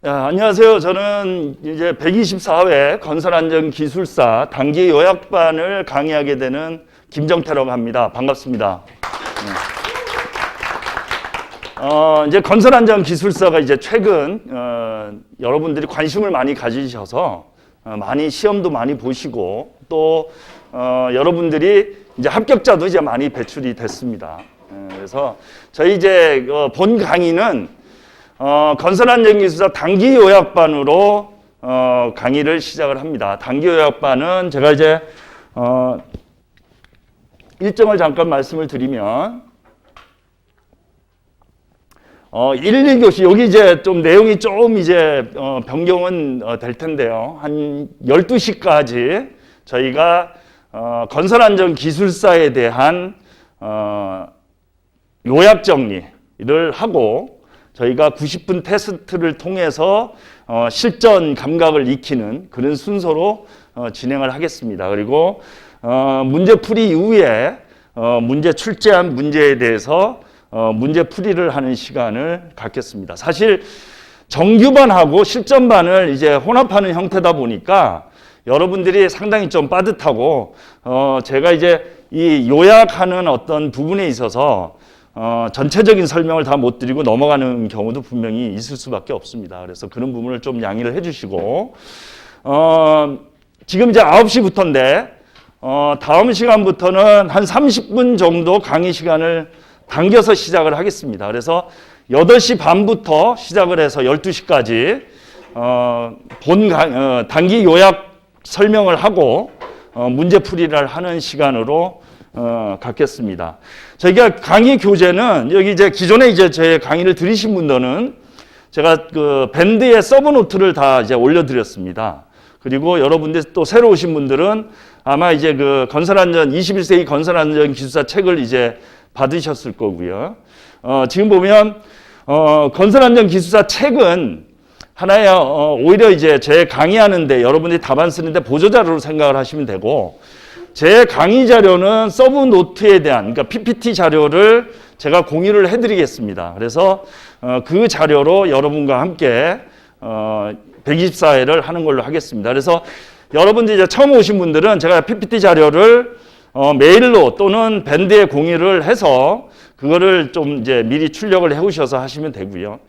안녕하세요. 저는 이제 124회 건설안전기술사 단기 요약반을 강의하게 되는 김정태라고 합니다. 반갑습니다. 이제 건설안전기술사가 이제 최근 여러분들이 관심을 많이 가지셔서 많이 시험도 많이 보시고 또 여러분들이 이제 합격자도 이제 많이 배출이 됐습니다. 그래서 저희 이제 본 강의는 건설안전기술사 단기 요약반으로 강의를 시작을 합니다. 단기 요약반은 제가 이제 일정을 잠깐 말씀을 드리면 1, 2교시 여기 이제 좀 내용이 좀 이제 변경은 될 텐데요. 한 12시까지 저희가 건설안전기술사에 대한 요약 정리를 하고 저희가 90분 테스트를 통해서 실전 감각을 익히는 그런 순서로 진행을 하겠습니다. 그리고 문제풀이 이후에 문제 출제한 문제에 대해서 문제풀이를 하는 시간을 갖겠습니다. 사실 정규반하고 실전반을 이제 혼합하는 형태다 보니까 여러분들이 상당히 좀 빠듯하고 제가 이제 이 요약하는 어떤 부분에 있어서 전체적인 설명을 다 못 드리고 넘어가는 경우도 분명히 있을 수밖에 없습니다. 그래서 그런 부분을 좀 양해를 해주시고 지금 이제 9시부터인데 다음 시간부터는 한 30분 정도 강의 시간을 당겨서 시작을 하겠습니다. 그래서 8시 반부터 시작을 해서 12시까지 단기 요약 설명을 하고 문제풀이를 하는 시간으로 갖겠습니다. 저희가 강의 교재는 여기 이제 기존에 이제 제 강의를 들으신 분들은 제가 그 밴드의 서브노트를 다 이제 올려드렸습니다. 그리고 여러분들 또 새로 오신 분들은 아마 이제 그 건설안전 21세기 건설안전 기술사 책을 이제 받으셨을 거고요. 지금 보면 건설안전 기술사 책은 하나의 오히려 이제 제 강의하는데 여러분들이 답안 쓰는데 보조자료로 생각을 하시면 되고 제 강의 자료는 서브 노트에 대한 그러니까 PPT 자료를 제가 공유를 해드리겠습니다. 그래서 그 자료로 여러분과 함께 124회를 하는 걸로 하겠습니다. 그래서 여러분들이 이제 처음 오신 분들은 제가 PPT 자료를 메일로 또는 밴드에 공유를 해서 그거를 좀 이제 미리 출력을 해오셔서 하시면 되고요.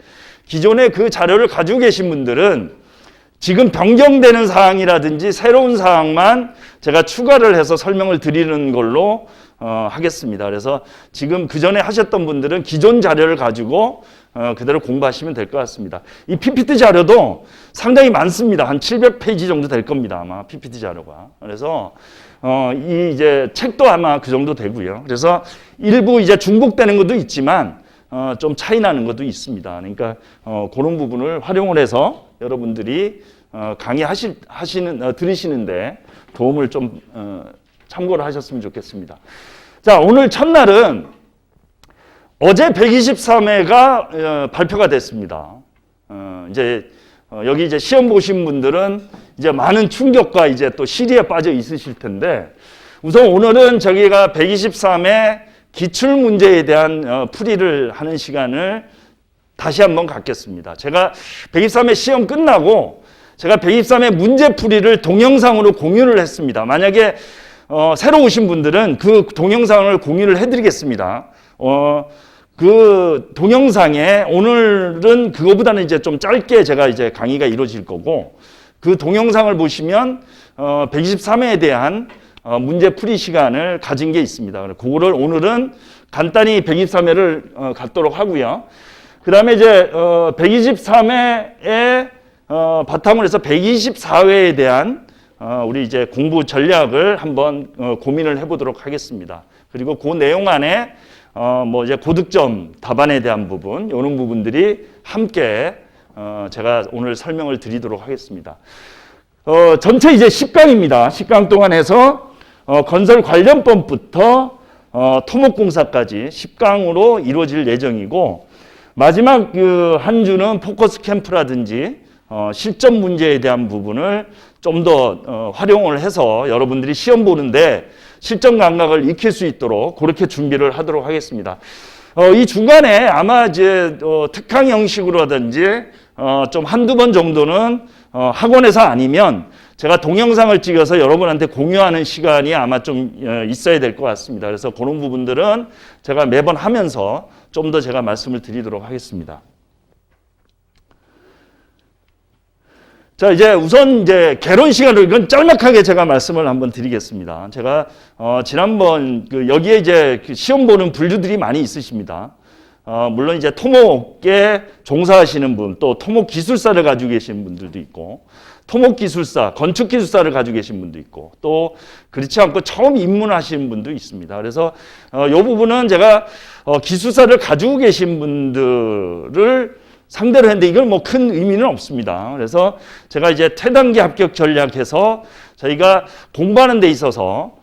기존에 그 자료를 가지고 계신 분들은 지금 변경되는 사항이라든지 새로운 사항만 제가 추가를 해서 설명을 드리는 걸로 하겠습니다. 그래서 지금 그 전에 하셨던 분들은 기존 자료를 가지고 그대로 공부하시면 될 것 같습니다. 이 PPT 자료도 상당히 많습니다. 한 700페이지 정도 될 겁니다. 아마 PPT 자료가. 그래서 이 이제 책도 아마 그 정도 되고요. 그래서 일부 이제 중복되는 것도 있지만 좀 차이 나는 것도 있습니다. 그러니까 그런 부분을 활용을 해서 여러분들이 들으시는데 도움을 좀 참고를 하셨으면 좋겠습니다. 자, 오늘 첫날은 어제 123회가 발표가 됐습니다. 이제 여기 이제 시험 보신 분들은 이제 많은 충격과 이제 또 시리에 빠져 있으실 텐데 우선 오늘은 저기가 123회 기출 문제에 대한 풀이를 하는 시간을 다시 한번 갖겠습니다. 제가 123회 시험 끝나고 제가 123회 문제풀이를 동영상으로 공유를 했습니다. 만약에 새로 오신 분들은 그 동영상을 공유를 해드리겠습니다. 그 동영상에 오늘은 그거보다는 이제 좀 짧게 제가 이제 강의가 이루어질 거고 그 동영상을 보시면 123회에 대한 문제풀이 시간을 가진 게 있습니다. 그거를 오늘은 간단히 123회를 갖도록 하고요. 그 다음에 이제 123회에 바탕으로 해서 124회에 대한 우리 이제 공부 전략을 한번 고민을 해보도록 하겠습니다. 그리고 그 내용 안에 뭐 이제 고득점 답안에 대한 부분, 이런 부분들이 함께 제가 오늘 설명을 드리도록 하겠습니다. 전체 이제 10강입니다. 10강 동안 해서 건설 관련법부터 토목공사까지 10강으로 이루어질 예정이고 마지막 그 한 주는 포커스 캠프라든지 실전 문제에 대한 부분을 좀 더 활용을 해서 여러분들이 시험 보는데 실전 감각을 익힐 수 있도록 그렇게 준비를 하도록 하겠습니다. 이 중간에 아마 이제 특강 형식으로라든지 좀 한두 번 정도는 학원에서 아니면 제가 동영상을 찍어서 여러분한테 공유하는 시간이 아마 좀 있어야 될 것 같습니다. 그래서 그런 부분들은 제가 매번 하면서 좀 더 제가 말씀을 드리도록 하겠습니다. 자, 이제 우선 이제 개론 시간으로 이건 짤막하게 제가 말씀을 한번 드리겠습니다. 제가 지난번 여기에 이제 시험 보는 분류들이 많이 있으십니다. 물론 이제 토목에 종사하시는 분, 또 토목 기술사를 가지고 계신 분들도 있고, 토목 기술사, 건축 기술사를 가지고 계신 분도 있고, 또 그렇지 않고 처음 입문하신 분도 있습니다. 그래서 이 부분은 제가 기술사를 가지고 계신 분들을 상대로 했는데 이건 뭐 큰 의미는 없습니다. 그래서 제가 이제 태단계 합격 전략해서 저희가 공부하는 데 있어서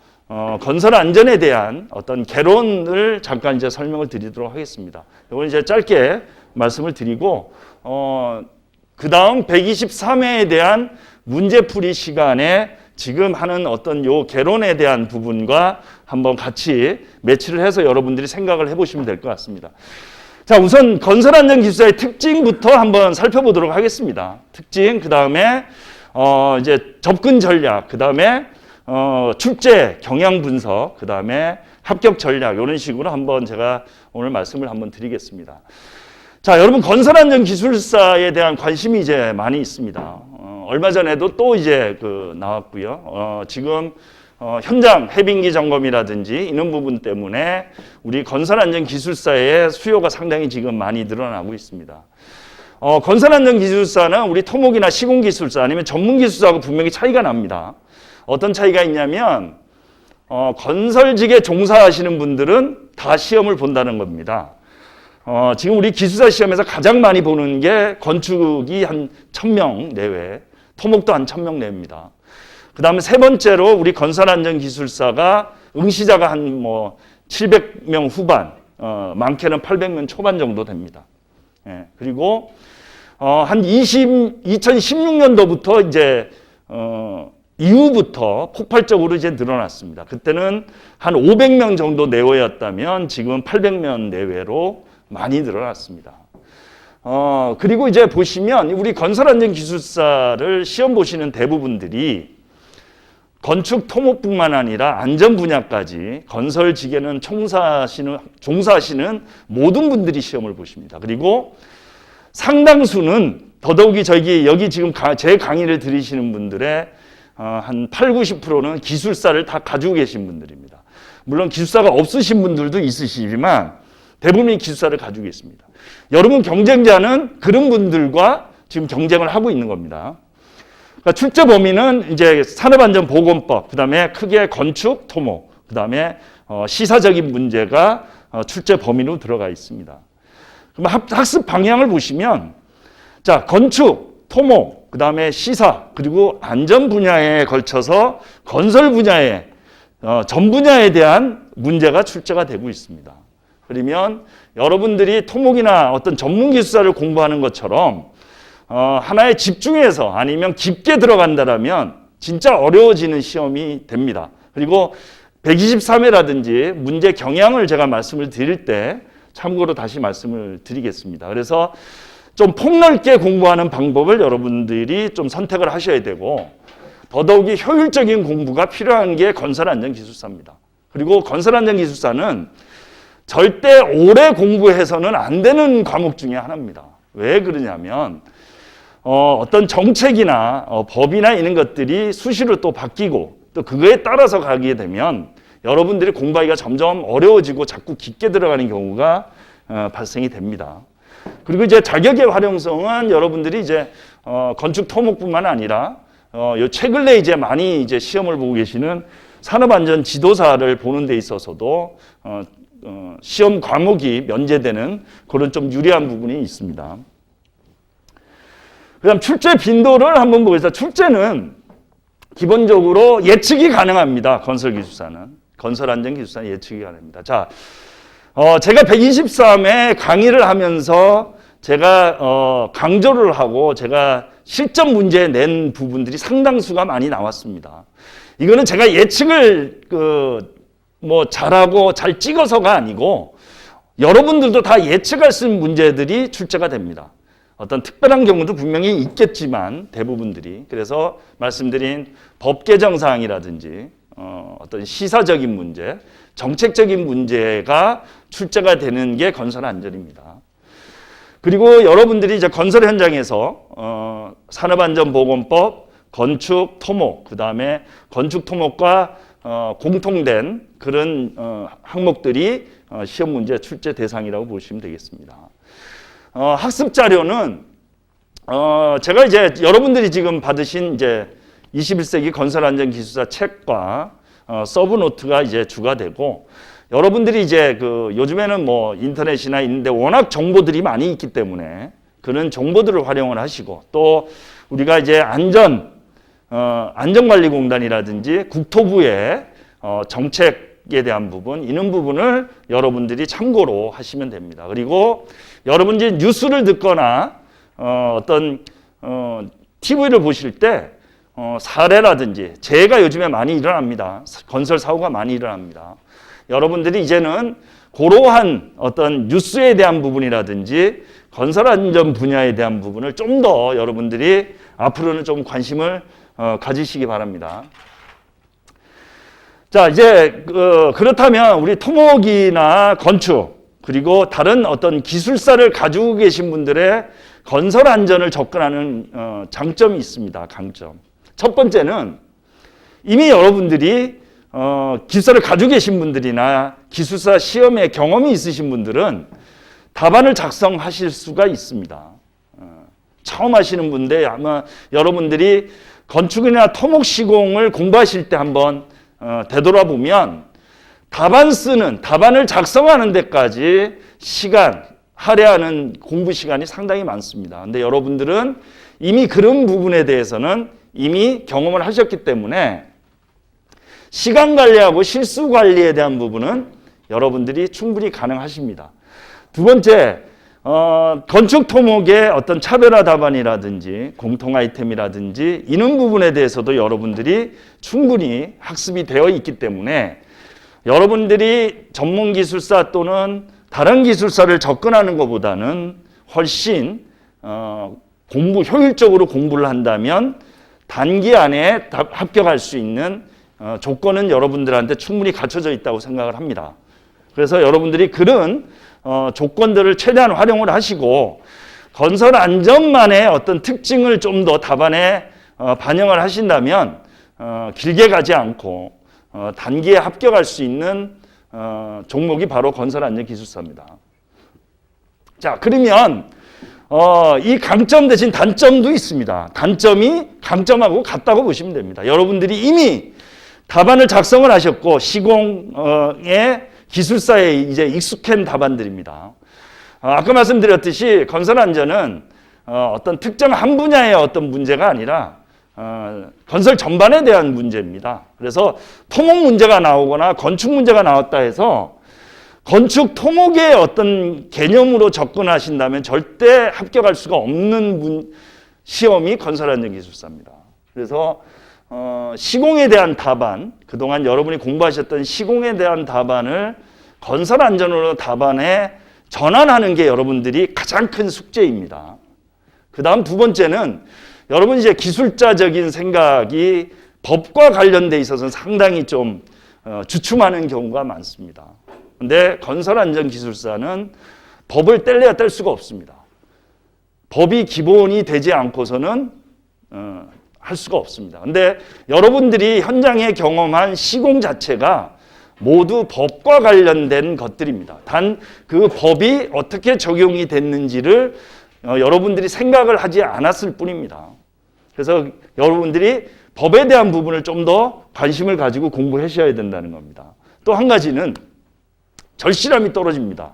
건설 안전에 대한 어떤 개론을 잠깐 이제 설명을 드리도록 하겠습니다. 이건 이제 짧게 말씀을 드리고, 그 다음 123회에 대한 문제풀이 시간에 지금 하는 어떤 요 개론에 대한 부분과 한번 같이 매치를 해서 여러분들이 생각을 해보시면 될 것 같습니다. 자, 우선 건설안전기술사의 특징부터 한번 살펴보도록 하겠습니다. 특징, 그 다음에 이제 접근 전략, 그 다음에 출제 경향 분석, 그 다음에 합격 전략, 이런 식으로 한번 제가 오늘 말씀을 한번 드리겠습니다. 자, 여러분 건설안전기술사에 대한 관심이 이제 많이 있습니다. 얼마 전에도 또 이제 나왔고요. 지금 현장 해빙기 점검이라든지 이런 부분 때문에 우리 건설안전기술사의 수요가 상당히 지금 많이 늘어나고 있습니다. 건설안전기술사는 우리 토목이나 시공기술사 아니면 전문기술사하고 분명히 차이가 납니다. 어떤 차이가 있냐면 건설직에 종사하시는 분들은 다 시험을 본다는 겁니다. 지금 우리 기술사 시험에서 가장 많이 보는 게 건축이 한 1000명 내외, 토목도 한 1000명 내외입니다. 그 다음에 세 번째로 우리 건설안전기술사가 응시자가 한 700명 후반, 많게는 800명 초반 정도 됩니다. 예, 그리고 한 2016년도부터 이제 이후부터 폭발적으로 이제 늘어났습니다. 그때는 한 500명 정도 내외였다면 지금은 800명 내외로 많이 늘어났습니다. 그리고 이제 보시면 우리 건설안전기술사를 시험 보시는 대부분들이 건축 토목뿐만 아니라 안전 분야까지 건설직에는 종사하시는 모든 분들이 시험을 보십니다. 그리고 상당수는 더더욱이 여기 지금 제 강의를 들으시는 분들의 한 80-90%는 기술사를 다 가지고 계신 분들입니다. 물론 기술사가 없으신 분들도 있으시지만 대부분이 기술사를 가지고 있습니다. 여러분 경쟁자는 그런 분들과 지금 경쟁을 하고 있는 겁니다. 그러니까 출제 범위는 이제 산업안전보건법, 그 다음에 크게 건축, 토목, 그 다음에 시사적인 문제가 출제 범위로 들어가 있습니다. 그럼 학습 방향을 보시면, 자, 건축, 토목, 그 다음에 시사, 그리고 안전 분야에 걸쳐서 건설 분야에, 전 분야에 대한 문제가 출제가 되고 있습니다. 그러면 여러분들이 토목이나 어떤 전문 기술사를 공부하는 것처럼 하나에 집중해서 아니면 깊게 들어간다라면 진짜 어려워지는 시험이 됩니다. 그리고 123회라든지 문제 경향을 제가 말씀을 드릴 때 참고로 다시 말씀을 드리겠습니다. 그래서 좀 폭넓게 공부하는 방법을 여러분들이 좀 선택을 하셔야 되고, 더더욱이 효율적인 공부가 필요한 게 건설안전기술사입니다. 그리고 건설안전기술사는 절대 오래 공부해서는 안 되는 과목 중에 하나입니다. 왜 그러냐면 어떤 정책이나 법이나 이런 것들이 수시로 또 바뀌고 또 그거에 따라서 가게 되면 여러분들이 공부하기가 점점 어려워지고 자꾸 깊게 들어가는 경우가 발생이 됩니다. 그리고 이제 자격의 활용성은 여러분들이 이제 건축 토목뿐만 아니라 요 최근에 이제 많이 이제 시험을 보고 계시는 산업안전 지도사를 보는 데 있어서도 시험 과목이 면제되는 그런 좀 유리한 부분이 있습니다. 그다음 출제 빈도를 한번 보겠습니다. 출제는 기본적으로 예측이 가능합니다. 건설안전기술사는 예측이 가능합니다. 자, 제가 123회 강의를 하면서 제가 강조를 하고 제가 실전 문제 낸 부분들이 상당수가 많이 나왔습니다. 이거는 제가 예측을 잘하고 잘 찍어서가 아니고 여러분들도 다 예측할 수 있는 문제들이 출제가 됩니다. 어떤 특별한 경우도 분명히 있겠지만 대부분들이 그래서 말씀드린 법 개정 사항이라든지 어떤 시사적인 문제, 정책적인 문제가 출제가 되는 게 건설 안전입니다. 그리고 여러분들이 이제 건설 현장에서 산업안전보건법, 건축 토목, 그 다음에 건축 토목과 공통된 그런 항목들이 시험 문제 출제 대상이라고 보시면 되겠습니다. 학습 자료는 제가 이제 여러분들이 지금 받으신 이제 21세기 건설안전기술사 책과 서브노트가 이제 주가 되고 여러분들이 이제 그 요즘에는 뭐 인터넷이나 있는데 워낙 정보들이 많이 있기 때문에 그런 정보들을 활용을 하시고 또 우리가 이제 안전관리공단이라든지 국토부의 정책에 대한 부분 이런 부분을 여러분들이 참고로 하시면 됩니다. 그리고 여러분들이 뉴스를 듣거나 어떤 TV를 보실 때 사례라든지 재해가 요즘에 많이 일어납니다. 건설 사고가 많이 일어납니다. 여러분들이 이제는 그러한 어떤 뉴스에 대한 부분이라든지 건설 안전 분야에 대한 부분을 좀 더 여러분들이 앞으로는 좀 관심을 가지시기 바랍니다. 자, 이제 그렇다면 우리 토목이나 건축 그리고 다른 어떤 기술사를 가지고 계신 분들의 건설 안전을 접근하는 장점이 있습니다. 강점. 첫 번째는 이미 여러분들이 기술사를 가지고 계신 분들이나 기술사 시험에 경험이 있으신 분들은 답안을 작성하실 수가 있습니다. 처음 하시는 분인데 아마 여러분들이 건축이나 토목 시공을 공부하실 때 한번 되돌아보면 답안을 작성하는 데까지 할애하는 공부 시간이 상당히 많습니다. 근데 여러분들은 이미 그런 부분에 대해서는 이미 경험을 하셨기 때문에 시간 관리하고 실수 관리에 대한 부분은 여러분들이 충분히 가능하십니다. 두 번째, 건축 토목의 어떤 차별화 답안이라든지 공통 아이템이라든지 이런 부분에 대해서도 여러분들이 충분히 학습이 되어 있기 때문에 여러분들이 전문 기술사 또는 다른 기술사를 접근하는 것보다는 훨씬 효율적으로 공부를 한다면 단기 안에 합격할 수 있는 조건은 여러분들한테 충분히 갖춰져 있다고 생각을 합니다. 그래서 여러분들이 그런 조건들을 최대한 활용을 하시고 건설 안전만의 어떤 특징을 좀 더 답안에 반영을 하신다면 길게 가지 않고 단기에 합격할 수 있는 종목이 바로 건설 안전 기술사입니다. 자, 그러면 이 강점 대신 단점도 있습니다. 단점이 강점하고 같다고 보시면 됩니다. 여러분들이 이미 답안을 작성을 하셨고 시공의 기술사에 이제 익숙한 답안들입니다. 아까 말씀드렸듯이 건설 안전은 어떤 특정 한 분야의 어떤 문제가 아니라 건설 전반에 대한 문제입니다. 그래서 토목 문제가 나오거나 건축 문제가 나왔다 해서 건축 토목의 어떤 개념으로 접근하신다면 절대 합격할 수가 없는 시험이 건설 안전 기술사입니다. 그래서 시공에 대한 답안, 그동안 여러분이 공부하셨던 시공에 대한 답안을 건설 안전으로 답안에 전환하는 게 여러분들이 가장 큰 숙제입니다. 그 다음 두 번째는 여러분 이제 기술자적인 생각이 법과 관련돼 있어서 상당히 좀 주춤하는 경우가 많습니다. 근데 건설 안전 기술사는 법을 뗄래야 뗄 수가 없습니다. 법이 기본이 되지 않고서는 할 수가 없습니다. 근데 여러분들이 현장에 경험한 시공 자체가 모두 법과 관련된 것들입니다. 단 그 법이 어떻게 적용이 됐는지를 여러분들이 생각을 하지 않았을 뿐입니다. 그래서 여러분들이 법에 대한 부분을 좀 더 관심을 가지고 공부하셔야 된다는 겁니다. 또 한 가지는 절실함이 떨어집니다.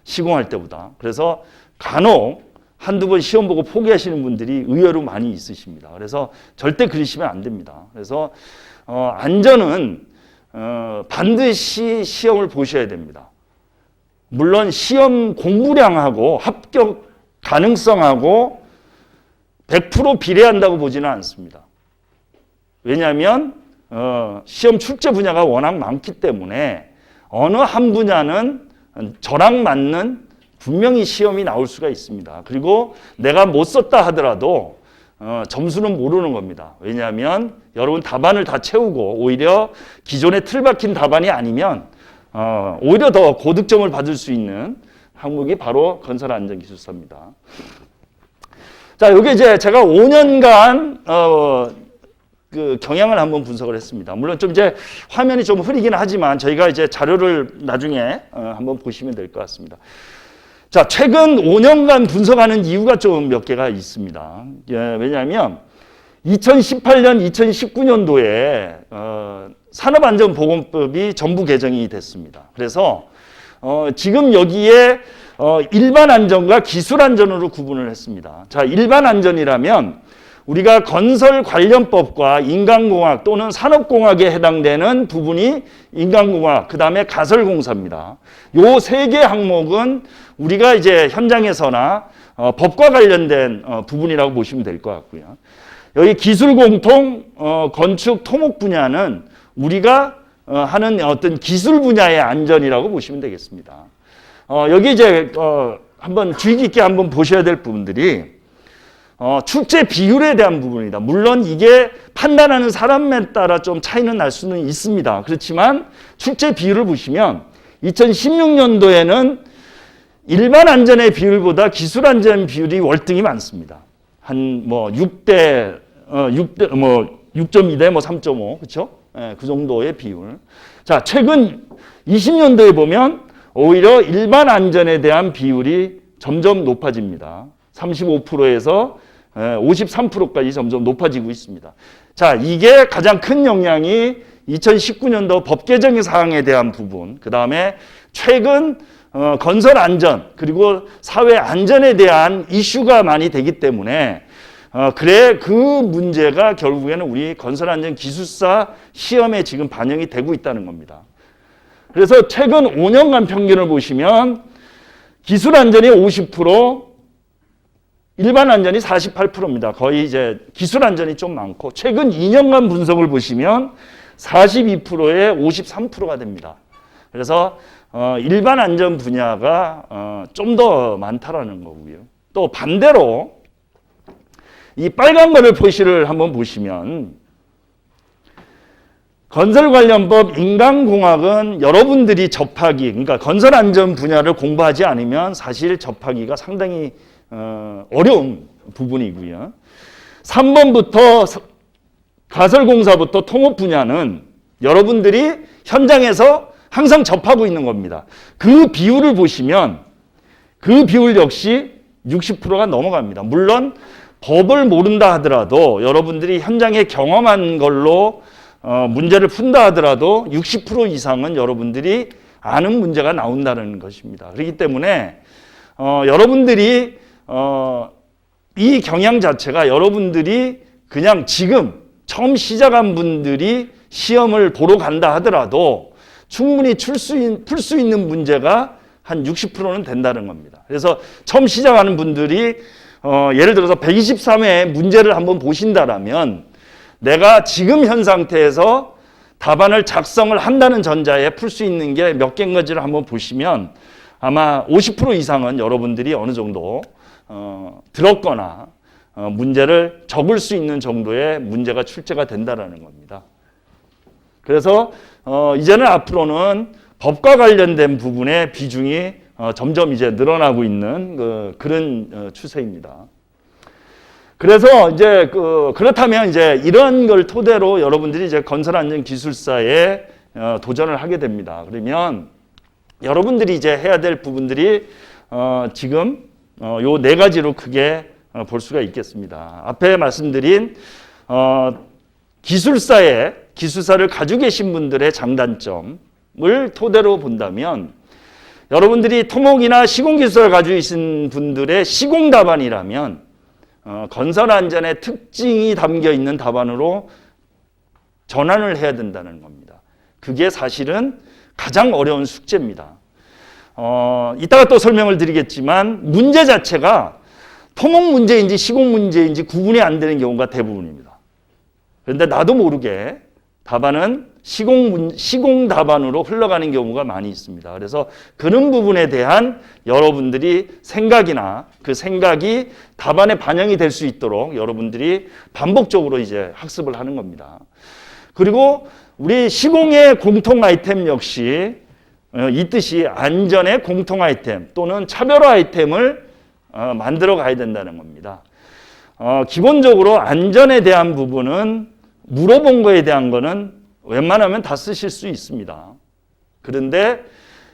시공할 때보다. 그래서 간혹 한두 번 시험 보고 포기하시는 분들이 의외로 많이 있으십니다. 그래서 절대 그러시면 안 됩니다. 그래서 안전은 반드시 시험을 보셔야 됩니다. 물론 시험 공부량하고 합격 가능성하고 100% 비례한다고 보지는 않습니다. 왜냐하면 시험 출제 분야가 워낙 많기 때문에 어느 한 분야는 저랑 맞는 분명히 시험이 나올 수가 있습니다. 그리고 내가 못 썼다 하더라도 점수는 모르는 겁니다. 왜냐하면 여러분 답안을 다 채우고 오히려 기존에 틀박힌 답안이 아니면 오히려 더 고득점을 받을 수 있는 항목이 바로 건설안전기술사입니다. 자, 여기 이제 제가 5년간 그 경향을 한번 분석을 했습니다. 물론 좀 이제 화면이 좀 흐리긴 하지만 저희가 이제 자료를 나중에 한번 보시면 될 것 같습니다. 자, 최근 5년간 분석하는 이유가 좀 몇 개가 있습니다. 예, 왜냐하면 2018년, 2019년도에 산업안전보건법이 전부 개정이 됐습니다. 그래서 지금 여기에 일반 안전과 기술 안전으로 구분을 했습니다. 자, 일반 안전이라면 우리가 건설 관련법과 인간공학 또는 산업공학에 해당되는 부분이 인간공학, 그 다음에 가설공사입니다. 요 세 개 항목은 우리가 이제 현장에서나 법과 관련된 부분이라고 보시면 될 것 같고요. 여기 기술공통, 건축, 토목 분야는 우리가 하는 어떤 기술 분야의 안전이라고 보시면 되겠습니다. 여기 이제 한번 주의 깊게 한번 보셔야 될 부분들이 출제 비율에 대한 부분입니다. 물론 이게 판단하는 사람에 따라 좀 차이는 날 수는 있습니다. 그렇지만 출제 비율을 보시면 2016년도에는 일반 안전의 비율보다 기술 안전 비율이 월등히 많습니다. 한 뭐 6대 6.2대 뭐 3.5 그렇죠? 예, 그 정도의 비율. 자, 최근 20년도에 보면 오히려 일반 안전에 대한 비율이 점점 높아집니다. 35%에서 53%까지 점점 높아지고 있습니다. 자, 이게 가장 큰 영향이 2019년도 법 개정 사항에 대한 부분, 그 다음에 최근 건설 안전 그리고 사회 안전에 대한 이슈가 많이 되기 때문에 그래 그 문제가 결국에는 우리 건설 안전 기술사 시험에 지금 반영이 되고 있다는 겁니다. 그래서 최근 5년간 평균을 보시면 기술 안전이 50%, 일반 안전이 48%입니다. 거의 이제 기술 안전이 좀 많고 최근 2년간 분석을 보시면 42%에 53%가 됩니다. 그래서 일반 안전 분야가 좀 더 많다라는 거고요. 또 반대로 이 빨간 거를 표시를 한번 보시면 건설 관련법 인간공학은 여러분들이 접하기, 그러니까 건설 안전 분야를 공부하지 않으면 사실 접하기가 상당히 어려운 부분이고요. 3번부터 가설공사부터 통업 분야는 여러분들이 현장에서 항상 접하고 있는 겁니다. 그 비율을 보시면 그 비율 역시 60%가 넘어갑니다. 물론 법을 모른다 하더라도 여러분들이 현장에 경험한 걸로 문제를 푼다 하더라도 60% 이상은 여러분들이 아는 문제가 나온다는 것입니다. 그렇기 때문에 여러분들이 이 경향 자체가 여러분들이 그냥 지금 처음 시작한 분들이 시험을 보러 간다 하더라도 충분히 풀 수 있는 문제가 한 60%는 된다는 겁니다. 그래서 처음 시작하는 분들이 예를 들어서 123회 문제를 한번 보신다라면 내가 지금 현 상태에서 답안을 작성을 한다는 전자에 풀 수 있는 게 몇 개인지를 한번 보시면 아마 50% 이상은 여러분들이 어느 정도 들었거나 문제를 적을 수 있는 정도의 문제가 출제가 된다라는 겁니다. 그래서 이제는 앞으로는 법과 관련된 부분의 비중이 점점 이제 늘어나고 있는 그런 추세입니다. 그래서 이제 그렇다면 이제 이런 걸 토대로 여러분들이 이제 건설안전기술사에 도전을 하게 됩니다. 그러면 여러분들이 이제 해야 될 부분들이 지금 요 네 가지로 크게 볼 수가 있겠습니다. 앞에 말씀드린 기술사를 가지고 계신 분들의 장단점을 토대로 본다면 여러분들이 토목이나 시공기술을 가지고 계신 분들의 시공 답안이라면 건설안전의 특징이 담겨 있는 답안으로 전환을 해야 된다는 겁니다. 그게 사실은 가장 어려운 숙제입니다. 이따가 또 설명을 드리겠지만 문제 자체가 토목 문제인지 시공 문제인지 구분이 안 되는 경우가 대부분입니다. 그런데 나도 모르게 답안은 시공 답안으로 흘러가는 경우가 많이 있습니다. 그래서 그런 부분에 대한 여러분들이 생각이나 그 생각이 답안에 반영이 될 수 있도록 여러분들이 반복적으로 이제 학습을 하는 겁니다. 그리고 우리 시공의 공통 아이템 역시 이 뜻이 안전의 공통 아이템 또는 차별화 아이템을 만들어 가야 된다는 겁니다. 기본적으로 안전에 대한 부분은 물어본 거에 대한 거는 웬만하면 다 쓰실 수 있습니다. 그런데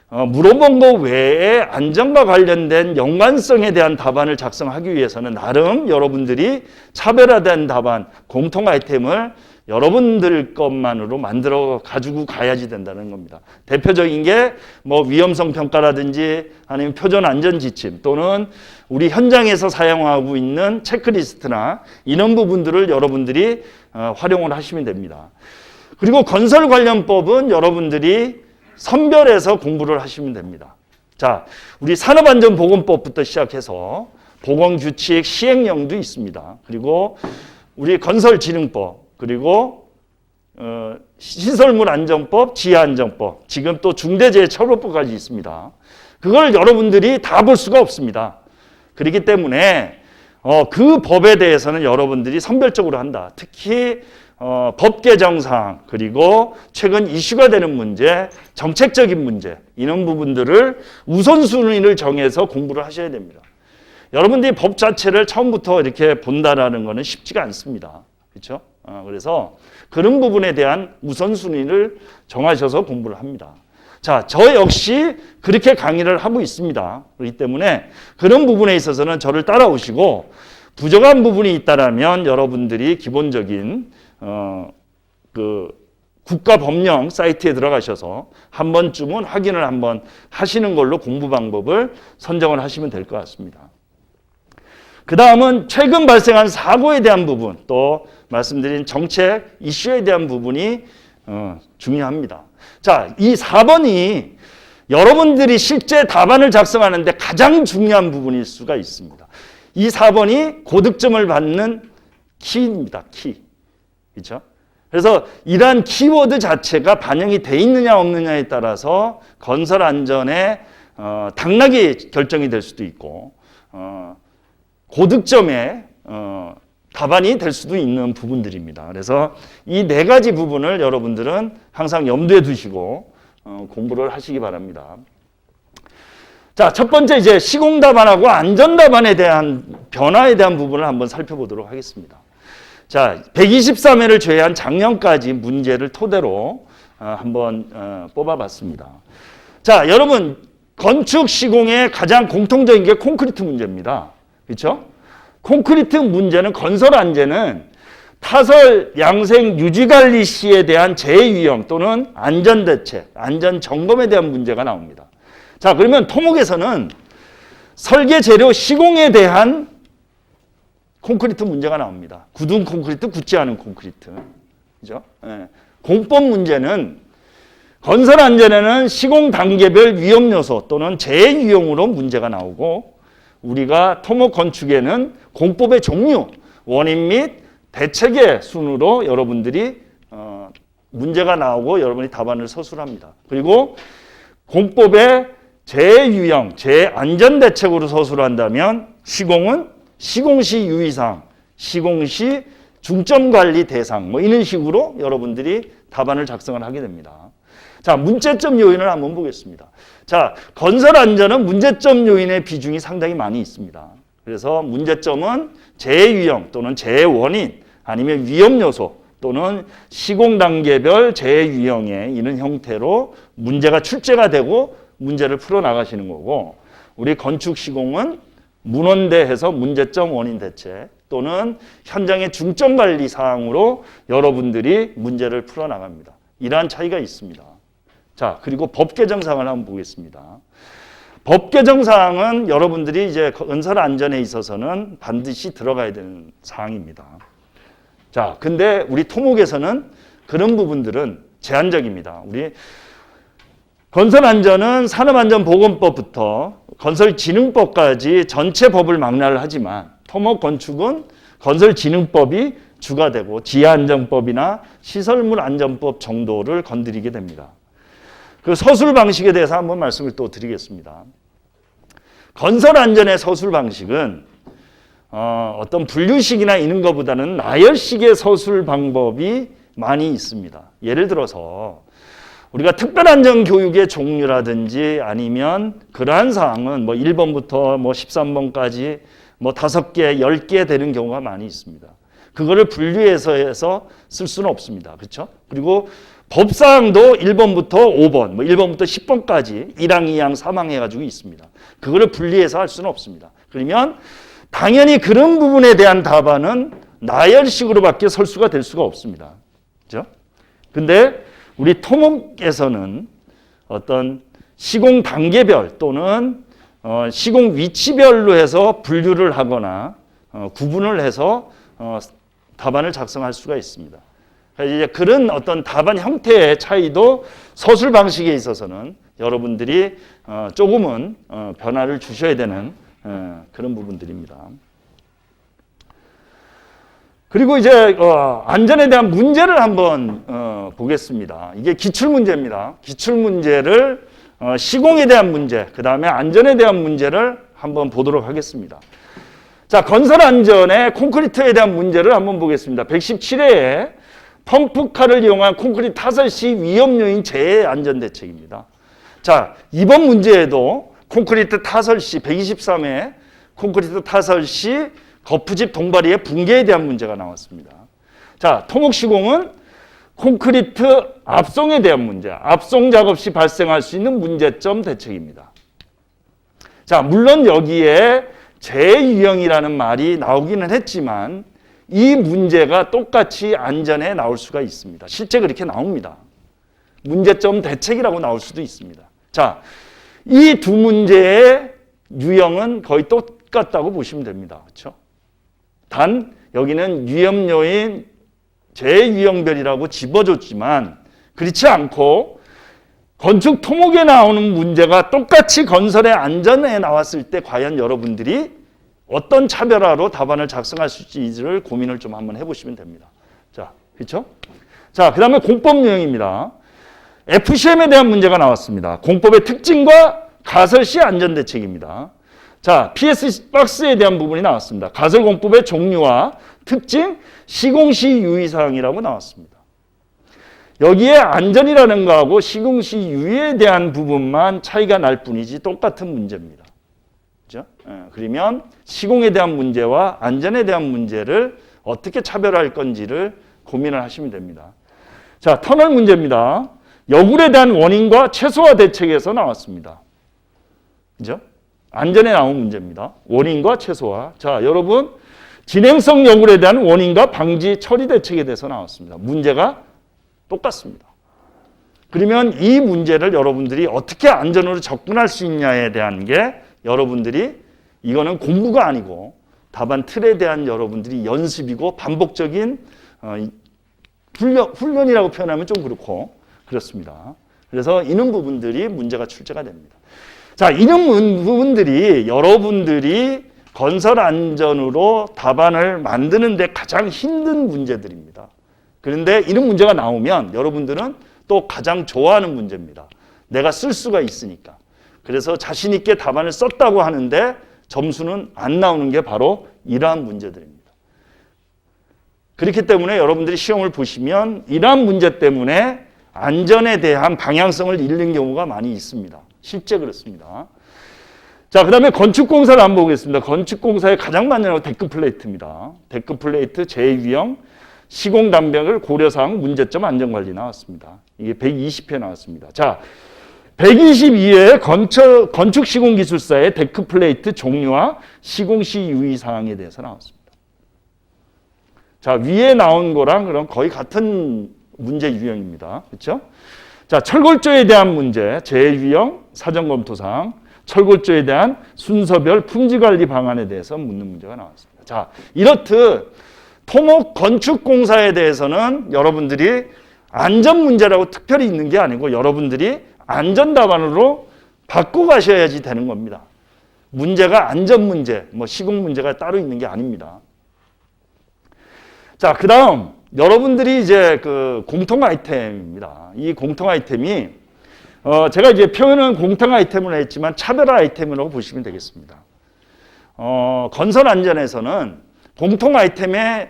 물어본 거 외에 안전과 관련된 연관성에 대한 답안을 작성하기 위해서는 나름 여러분들이 차별화된 답안, 공통 아이템을 여러분들 것만으로 만들어 가지고 가야지 된다는 겁니다. 대표적인 게 뭐 위험성 평가라든지 아니면 표준 안전 지침 또는 우리 현장에서 사용하고 있는 체크리스트나 이런 부분들을 여러분들이 활용을 하시면 됩니다. 그리고 건설 관련법은 여러분들이 선별해서 공부를 하시면 됩니다. 자, 우리 산업안전보건법부터 시작해서 보건규칙 시행령도 있습니다. 그리고 우리 건설진흥법 그리고 시설물안전법, 지하안전법, 지금 또 중대재해처벌법까지 있습니다. 그걸 여러분들이 다 볼 수가 없습니다. 그렇기 때문에 그 법에 대해서는 여러분들이 선별적으로 한다. 특히 법 개정사항 그리고 최근 이슈가 되는 문제, 정책적인 문제 이런 부분들을 우선순위를 정해서 공부를 하셔야 됩니다. 여러분들이 법 자체를 처음부터 이렇게 본다라는 것은 쉽지가 않습니다. 그렇죠? 그래서 그런 부분에 대한 우선순위를 정하셔서 공부를 합니다. 자, 저 역시 그렇게 강의를 하고 있습니다. 그렇기 때문에 그런 부분에 있어서는 저를 따라오시고 부족한 부분이 있다라면 여러분들이 기본적인 그 국가법령 사이트에 들어가셔서 한 번쯤은 확인을 한번 하시는 걸로 공부 방법을 선정을 하시면 될 것 같습니다. 그 다음은 최근 발생한 사고에 대한 부분, 또 말씀드린 정책 이슈에 대한 부분이 중요합니다. 자, 이 4번이 여러분들이 실제 답안을 작성하는데 가장 중요한 부분일 수가 있습니다. 이 4번이 고득점을 받는 키입니다. 키. 그렇죠? 그래서 이러한 키워드 자체가 반영이 돼 있느냐 없느냐에 따라서 건설 안전의 당락이 결정이 될 수도 있고 고득점의 답안이 될 수도 있는 부분들입니다. 그래서 이 네 가지 부분을 여러분들은 항상 염두에 두시고 공부를 하시기 바랍니다. 자, 첫 번째 이제 시공 답안하고 안전 답안에 대한 변화에 대한 부분을 한번 살펴보도록 하겠습니다. 자, 123회를 제외한 작년까지 문제를 토대로 한번 뽑아봤습니다. 자, 여러분 건축 시공의 가장 공통적인 게 콘크리트 문제입니다. 그렇죠? 콘크리트 문제는 건설 안전은 타설, 양생, 유지관리 시에 대한 재위험 또는 안전대책, 안전점검에 대한 문제가 나옵니다. 자, 그러면 토목에서는 설계 재료 시공에 대한 콘크리트 문제가 나옵니다. 굳은 콘크리트, 굳지 않은 콘크리트. 그죠? 예. 공법 문제는 건설 안전에는 시공 단계별 위험 요소 또는 재유형으로 문제가 나오고 우리가 토목 건축에는 공법의 종류, 원인 및 대책의 순으로 여러분들이 문제가 나오고 여러분이 답안을 서술합니다. 그리고 공법의 재유형, 재안전대책으로 서술한다면 시공은 시공시 유의사항, 시공시 중점관리 대상 뭐 이런 식으로 여러분들이 답안을 작성을 하게 됩니다. 자, 문제점 요인을 한번 보겠습니다. 자, 건설 안전은 문제점 요인의 비중이 상당히 많이 있습니다. 그래서 문제점은 재유형 또는 재원인 아니면 위험 요소 또는 시공 단계별 재유형의 이런 형태로 문제가 출제가 되고 문제를 풀어 나가시는 거고 우리 건축 시공은 문헌대해서 문제점 원인 대책 또는 현장의 중점 관리 사항으로 여러분들이 문제를 풀어 나갑니다. 이러한 차이가 있습니다. 자, 그리고 법 개정 사항을 한번 보겠습니다. 법 개정 사항은 여러분들이 이제 건설 안전에 있어서는 반드시 들어가야 되는 사항입니다. 자, 근데 우리 토목에서는 그런 부분들은 제한적입니다. 우리 건설 안전은 산업안전보건법부터 건설진흥법까지 전체 법을 망라를 하지만 토목 건축은 건설진흥법이 주가 되고 지하안전법이나 시설물안전법 정도를 건드리게 됩니다. 그 서술 방식에 대해서 한번 말씀을 또 드리겠습니다. 건설안전의 서술 방식은 어떤 분류식이나 이런 것보다는 나열식의 서술 방법이 많이 있습니다. 예를 들어서 우리가 특별안전교육의 종류라든지 아니면 그러한 사항은 뭐 1번부터 뭐 13번까지 뭐 5개, 10개 되는 경우가 많이 있습니다. 그거를 분류해서 해서 쓸 수는 없습니다. 그렇죠? 그리고 법사항도 1번부터 5번, 뭐 1번부터 10번까지 1항, 2항, 3항 해가지고 있습니다. 그거를 분리해서 할 수는 없습니다. 그러면 당연히 그런 부분에 대한 답안은 나열식으로밖에 설수가 될 수가 없습니다. 그렇죠? 근데 우리 토목에서는 어떤 시공 단계별 또는 시공 위치별로 해서 분류를 하거나 구분을 해서 답안을 작성할 수가 있습니다. 이제 그런 어떤 답안 형태의 차이도 서술 방식에 있어서는 여러분들이 조금은 변화를 주셔야 되는 그런 부분들입니다. 그리고 이제 안전에 대한 문제를 한번 보겠습니다. 이게 기출문제입니다. 기출문제를 시공에 대한 문제, 그 다음에 안전에 대한 문제를 한번 보도록 하겠습니다. 자, 건설안전의 콘크리트에 대한 문제를 한번 보겠습니다. 117회에 펌프카를 이용한 콘크리트 타설 시 위험 요인 재해 안전 대책입니다. 자, 이번 문제에도 콘크리트 타설 시 123회 콘크리트 타설 시 거푸집 동바리의 붕괴에 대한 문제가 나왔습니다. 자, 토목시공은 콘크리트 압송에 대한 문제, 압송 작업 시 발생할 수 있는 문제점 대책입니다. 자, 물론 여기에 재유형이라는 말이 나오기는 했지만 이 문제가 똑같이 안전에 나올 수가 있습니다. 실제 그렇게 나옵니다. 문제점 대책이라고 나올 수도 있습니다. 자, 이 두 문제의 유형은 거의 똑같다고 보시면 됩니다. 그렇죠? 단 여기는 위험 요인 재유형별이라고 집어줬지만 그렇지 않고 건축 토목에 나오는 문제가 똑같이 건설의 안전에 나왔을 때 과연 여러분들이 어떤 차별화로 답안을 작성할 수 있을지를 고민을 좀 한번 해보시면 됩니다. 자, 그렇죠? 자, 그 다음에 공법 유형입니다. FCM에 대한 문제가 나왔습니다. 공법의 특징과 가설 시 안전 대책입니다. 자, PS 박스에 대한 부분이 나왔습니다. 가설공법의 종류와 특징, 시공시 유의사항이라고 나왔습니다. 여기에 안전이라는 거하고 시공시 유의에 대한 부분만 차이가 날 뿐이지 똑같은 문제입니다. 그렇죠? 그러면 시공에 대한 문제와 안전에 대한 문제를 어떻게 차별할 건지를 고민을 하시면 됩니다. 자, 터널 문제입니다. 여굴에 대한 원인과 최소화 대책에서 나왔습니다. 그죠? 안전에 나온 문제입니다. 원인과 최소화. 자, 여러분, 진행성 여굴에 대한 원인과 방지 처리 대책에 대해서 나왔습니다. 문제가 똑같습니다. 그러면 이 문제를 여러분들이 어떻게 안전으로 접근할 수 있냐에 대한 게 여러분들이 이거는 공부가 아니고 답안 틀에 대한 여러분들이 연습이고 반복적인 훈련이라고 표현하면 좀 그렇고 그렇습니다. 그래서 이런 부분들이 문제가 출제가 됩니다. 자, 이런 부분들이 여러분들이 건설 안전으로 답안을 만드는데 가장 힘든 문제들입니다. 그런데 이런 문제가 나오면 여러분들은 또 가장 좋아하는 문제입니다. 내가 쓸 수가 있으니까. 그래서 자신 있게 답안을 썼다고 하는데 점수는 안 나오는 게 바로 이러한 문제들입니다. 그렇기 때문에 여러분들이 시험을 보시면 이러한 문제 때문에 안전에 대한 방향성을 잃는 경우가 많이 있습니다. 실제 그렇습니다. 자, 그 다음에 건축공사를 한번 보겠습니다. 건축공사의 가장 많이 나오는 데크 플레이트입니다. 데크 플레이트 재유형 시공 단백을 고려사항 문제점 안전관리 나왔습니다. 이게 120회 나왔습니다. 자, 122회 건축시공기술사의 데크 플레이트 종류와 시공시 유의사항에 대해서 나왔습니다. 자, 위에 나온 거랑 그럼 거의 같은 문제 유형입니다. 그렇죠? 자, 철골조에 대한 문제, 재유형 사전검토사항, 철골조에 대한 순서별 품질관리 방안에 대해서 묻는 문제가 나왔습니다. 자, 이렇듯 토목 건축공사에 대해서는 여러분들이 안전 문제라고 특별히 있는 게 아니고 여러분들이 안전 답안으로 바꿔 가셔야지 되는 겁니다. 문제가 안전 문제, 뭐 시공 문제가 따로 있는 게 아닙니다. 자, 그 다음 여러분들이 이제 그 공통 아이템입니다. 이 공통 아이템이 제가 이제 표현은 공통 아이템으로 했지만 차별 아이템이라고 보시면 되겠습니다. 건설 안전에서는 공통 아이템의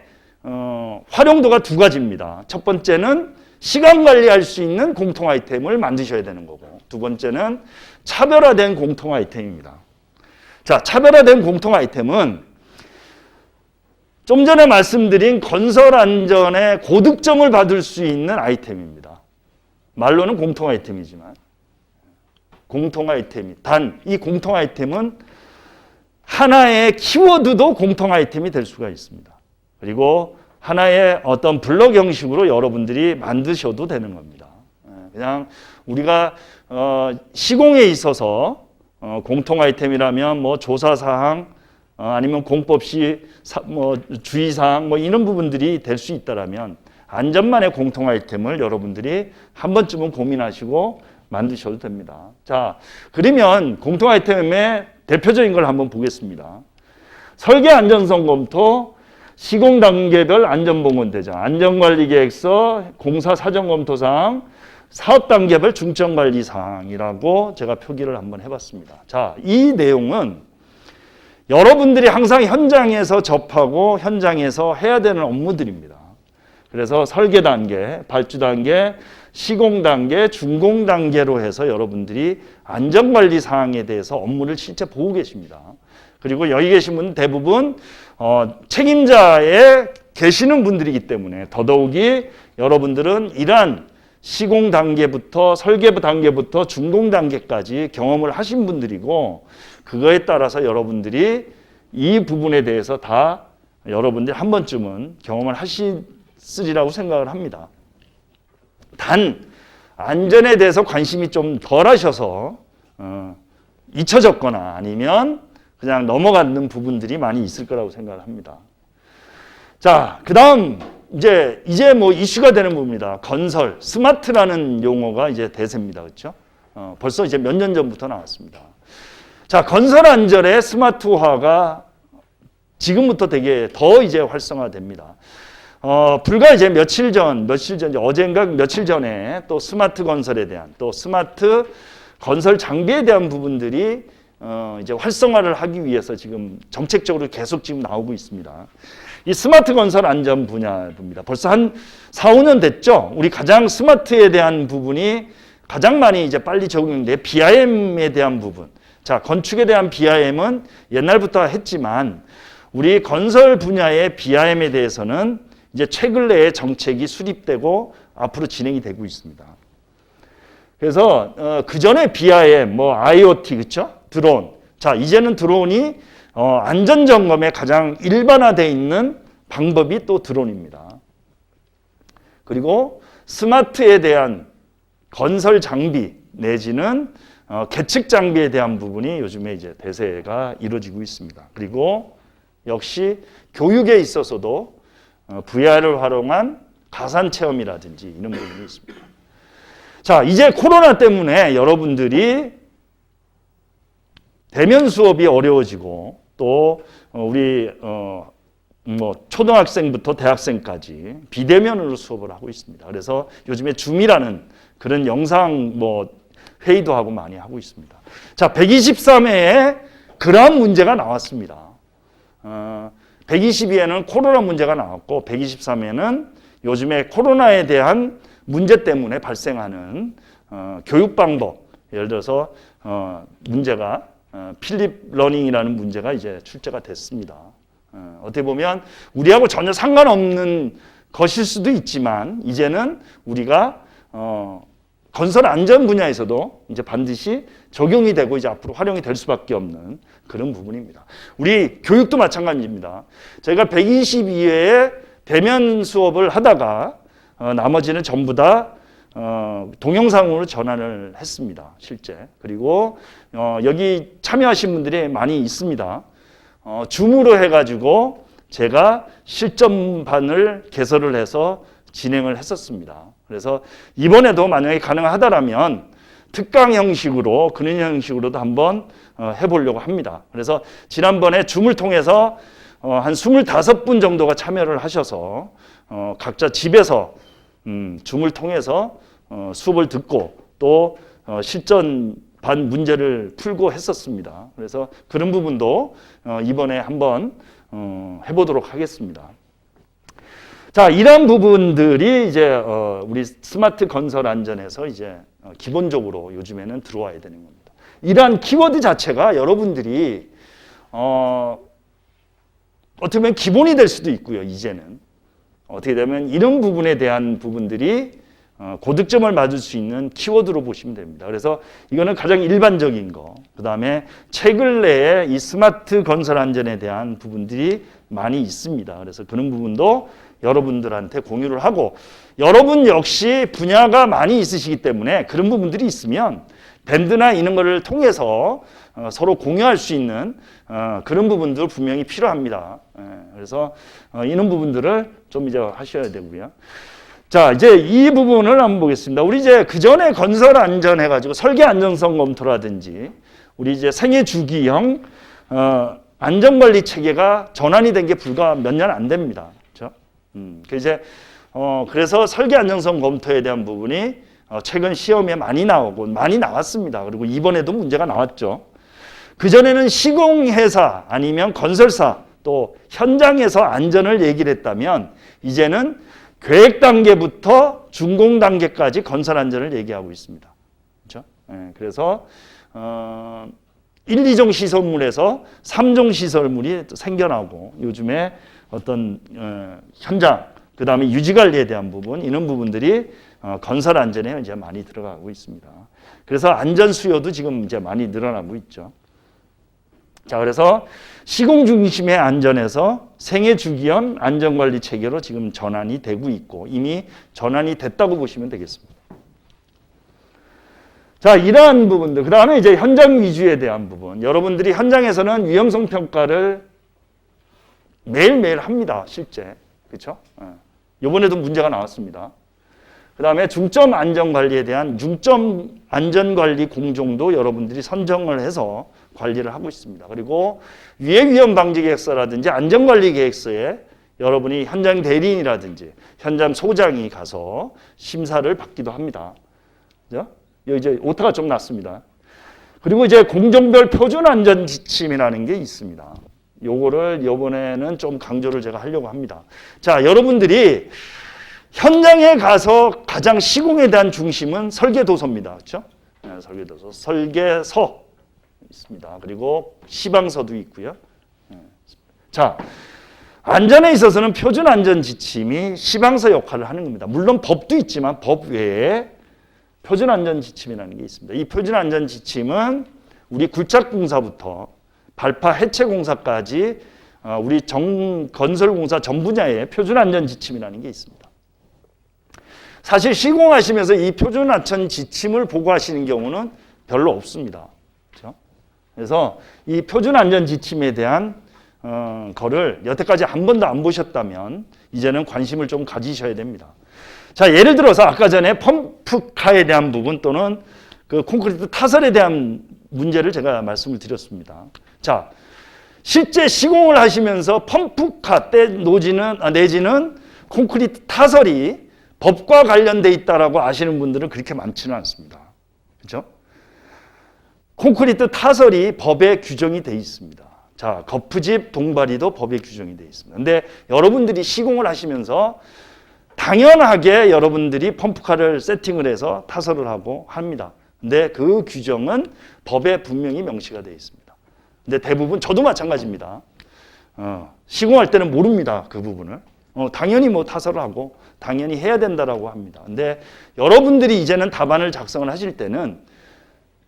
활용도가 두 가지입니다. 첫 번째는 시간 관리할 수 있는 공통 아이템을 만드셔야 되는 거고, 두 번째는 차별화된 공통 아이템입니다. 자, 차별화된 공통 아이템은 좀 전에 말씀드린 건설 안전의 고득점을 받을 수 있는 아이템입니다. 말로는 공통 아이템이지만 공통 아이템이 단 이 공통 아이템은 하나의 키워드도 공통 아이템이 될 수가 있습니다. 그리고 하나의 어떤 블럭 형식으로 여러분들이 만드셔도 되는 겁니다. 그냥 우리가 시공에 있어서 공통 아이템이라면 뭐 조사사항 아니면 공법시 뭐 주의사항 뭐 이런 부분들이 될 수 있다라면 안전만의 공통 아이템을 여러분들이 한 번쯤은 고민하시고 만드셔도 됩니다. 자, 그러면 공통 아이템의 대표적인 걸 한번 보겠습니다. 설계 안전성 검토, 시공 단계별 안전보건 대장, 안전관리계획서, 공사 사전 검토 사항, 사업 단계별 중점 관리 사항이라고 제가 표기를 한번 해봤습니다. 자, 이 내용은 여러분들이 항상 현장에서 접하고 현장에서 해야 되는 업무들입니다. 그래서 설계 단계, 발주 단계, 시공 단계, 준공 단계로 해서 여러분들이 안전관리 사항에 대해서 업무를 실제 보고 계십니다. 그리고 여기 계신 분 대부분 책임자에 계시는 분들이기 때문에 더더욱이 여러분들은 이러한 시공 단계부터 설계부 단계부터 준공 단계까지 경험을 하신 분들이고, 그거에 따라서 여러분들이 이 부분에 대해서 다 여러분들이 한 번쯤은 경험을 하시리라고 생각을 합니다. 단 안전에 대해서 관심이 좀 덜 하셔서 잊혀졌거나 아니면 그냥 넘어가는 부분들이 많이 있을 거라고 생각을 합니다. 자, 그 다음 이제 뭐 이슈가 되는 부분입니다. 건설, 스마트라는 용어가 이제 대세입니다. 그렇죠? 벌써 이제 몇 년 전부터 나왔습니다. 자, 건설 안전의 스마트화가 지금부터 되게 더 이제 활성화됩니다. 불과 이제 며칠 전, 어젠가 며칠 전에 또 스마트 건설에 대한, 또 스마트 건설 장비에 대한 부분들이 이제 활성화를 하기 위해서 지금 정책적으로 계속 지금 나오고 있습니다. 이 스마트 건설 안전 분야입니다. 벌써 한 4, 5년 됐죠? 우리 가장 스마트에 대한 부분이 가장 많이 이제 빨리 적용돼 BIM에 대한 부분. 자, 건축에 대한 BIM은 옛날부터 했지만 우리 건설 분야의 BIM에 대해서는 이제 최근 내에 정책이 수립되고 앞으로 진행이 되고 있습니다. 그래서 그 전에 BIM, 뭐 IoT, 그렇죠? 드론. 자, 이제는 드론이 안전 점검에 가장 일반화되어 있는 방법이 또 드론입니다. 그리고 스마트에 대한 건설 장비 내지는 계측 장비에 대한 부분이 요즘에 이제 대세가 이루어지고 있습니다. 그리고 역시 교육에 있어서도 VR을 활용한 가상 체험이라든지 이런 부분이 있습니다. 자, 이제 코로나 때문에 여러분들이 대면 수업이 어려워지고 또 우리 뭐 초등학생부터 대학생까지 비대면으로 수업을 하고 있습니다. 그래서 요즘에 줌이라는 그런 영상 뭐 회의도 하고 많이 하고 있습니다. 자, 123회에 그러한 문제가 나왔습니다. 122회는 코로나 문제가 나왔고 123회는 요즘에 코로나에 대한 문제 때문에 발생하는 교육 방법, 예를 들어서 문제가 필립 러닝이라는 문제가 이제 출제가 됐습니다. 어떻게 보면 우리하고 전혀 상관없는 것일 수도 있지만 이제는 우리가 건설 안전 분야에서도 이제 반드시 적용이 되고 이제 앞으로 활용이 될 수밖에 없는 그런 부분입니다. 우리 교육도 마찬가지입니다. 저희가 122회에 대면 수업을 하다가 나머지는 전부 다 동영상으로 전환을 했습니다. 실제. 그리고 여기 참여하신 분들이 많이 있습니다. 줌으로 해가지고 제가 실전반을 개설을 해서 진행을 했었습니다. 그래서 이번에도 만약에 가능하다라면 특강 형식으로 그런 형식으로도 한번 해보려고 합니다. 그래서 지난번에 줌을 통해서 한 25분 정도가 참여를 하셔서 각자 집에서 줌을 통해서 수업을 듣고 또 실전 반 문제를 풀고 했었습니다. 그래서 그런 부분도 이번에 한번 해보도록 하겠습니다. 자, 이런 부분들이 이제 우리 스마트 건설 안전에서 이제 기본적으로 요즘에는 들어와야 되는 겁니다. 이러한 키워드 자체가 여러분들이 어떻게 보면 기본이 될 수도 있고요. 이제는 어떻게 되면 이런 부분에 대한 부분들이 고득점을 맞을 수 있는 키워드로 보시면 됩니다. 그래서 이거는 가장 일반적인 거. 그 다음에 최근 내에 이 스마트 건설 안전에 대한 부분들이 많이 있습니다. 그래서 그런 부분도 여러분들한테 공유를 하고, 여러분 역시 분야가 많이 있으시기 때문에 그런 부분들이 있으면 밴드나 이런 거를 통해서 서로 공유할 수 있는 그런 부분들 분명히 필요합니다. 그래서 이런 부분들을 좀 이제 하셔야 되고요. 자, 이제 이 부분을 한번 보겠습니다. 우리 이제 그 전에 건설 안전 해가지고 설계 안전성 검토라든지 우리 이제 생애 주기형 안전관리 체계가 전환이 된 게 불과 몇 년 안 됩니다. 그렇죠? 이제 그래서 설계 안전성 검토에 대한 부분이 최근 시험에 많이 나오고 많이 나왔습니다. 그리고 이번에도 문제가 나왔죠. 그 전에는 시공회사 아니면 건설사 또 현장에서 안전을 얘기를 했다면 이제는 계획 단계부터 준공 단계까지 건설 안전을 얘기하고 있습니다. 그렇죠? 그래서 1, 2종 시설물에서 3종 시설물이 생겨나고 요즘에 어떤 현장, 그 다음에 유지관리에 대한 부분, 이런 부분들이 건설 안전에 이제 많이 들어가고 있습니다. 그래서 안전 수요도 지금 이제 많이 늘어나고 있죠. 자, 그래서 시공 중심의 안전에서 생애 주기형 안전관리 체계로 지금 전환이 되고 있고 이미 전환이 됐다고 보시면 되겠습니다. 자, 이러한 부분들, 그 다음에 이제 현장 위주에 대한 부분. 여러분들이 현장에서는 위험성 평가를 매일매일 합니다, 실제. 그렇죠? 이번에도 문제가 나왔습니다. 그 다음에 중점 안전관리에 대한 중점 안전관리 공종도 여러분들이 선정을 해서 관리를 하고 있습니다. 그리고 위험 방지 계획서라든지 안전관리 계획서에 여러분이 현장 대리인이라든지 현장 소장이 가서 심사를 받기도 합니다. 그죠? 이제 오타가 좀 났습니다. 그리고 이제 공종별 표준 안전 지침이라는 게 있습니다. 요거를 이번에는 좀 강조를 제가 하려고 합니다. 자, 여러분들이 현장에 가서 가장 시공에 대한 중심은 설계도서입니다. 그렇죠? 설계도서, 설계서 있습니다. 그리고 시방서도 있고요. 자, 안전에 있어서는 표준 안전 지침이 시방서 역할을 하는 겁니다. 물론 법도 있지만 법 외에 표준 안전 지침이라는 게 있습니다. 이 표준 안전 지침은 우리 굴착공사부터 발파 해체 공사까지 우리 건설공사 전 분야에 표준 안전 지침이라는 게 있습니다. 사실 시공하시면서 이 표준 안전 지침을 보고 하시는 경우는 별로 없습니다. 그렇죠? 그래서 이 표준 안전 지침에 대한 거를 여태까지 한 번도 안 보셨다면 이제는 관심을 좀 가지셔야 됩니다. 자, 예를 들어서 아까 전에 펌프카에 대한 부분 또는 그 콘크리트 타설에 대한 문제를 제가 말씀을 드렸습니다. 자, 실제 시공을 하시면서 펌프카 내지는 콘크리트 타설이 법과 관련돼 있다라고 아시는 분들은 그렇게 많지는 않습니다. 그렇죠? 콘크리트 타설이 법에 규정이 돼 있습니다. 자, 거푸집 동바리도 법에 규정이 돼 있습니다. 근데 여러분들이 시공을 하시면서 당연하게 여러분들이 펌프카를 세팅을 해서 타설을 하고 합니다. 근데 그 규정은 법에 분명히 명시가 되어 있습니다. 근데 대부분 저도 마찬가지입니다. 시공할 때는 모릅니다. 그 부분을. 당연히 뭐 타설을 하고 당연히 해야 된다라고 합니다. 근데 여러분들이 이제는 답안을 작성을 하실 때는